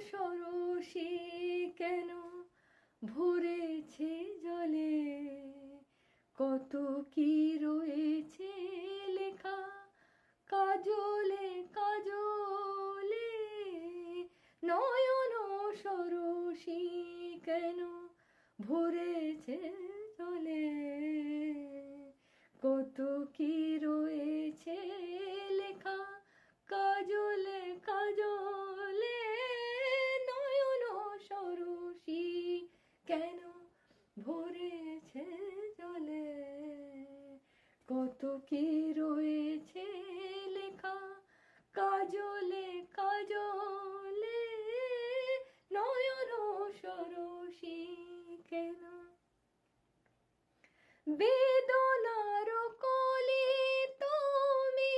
সরসী কেন ভরেছে জলে, কত কি রয়েছে লেখা কাজলে কাজলে। নয়ন সরসী কেন ভরেছে জলে, কত কি রয়েছে লেখা কাজলে কাজলে। নয়ন সরসী কেন ভরেছে জলে, কত কি রয়েছে লেখা কাজলে কাজলে। নয়ন সরসী কেন। বেদনার কলি তুমি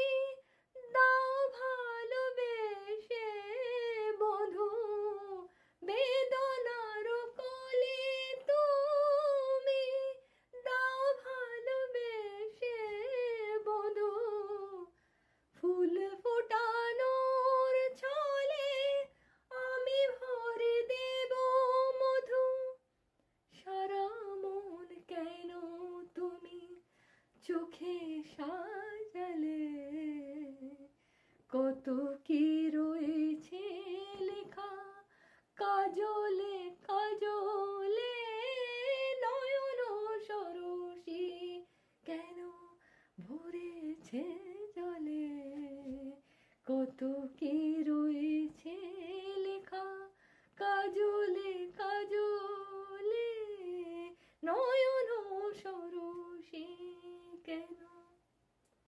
দাও ভালোবেসে বধূ, বেদনার কলি তুমি দাও ভালোবেসে বধূ। ফুল ফোটানোর ছলে আমি ভরে দেব মধু, সারা মন কেন তুমি চোখে সাজালে, কত কি রয়েছে লেখা কাজলে কাজলে। নয়ন সরসী কেন ভরেছে জলে, কত কি রয়েছে লেখা কাজলে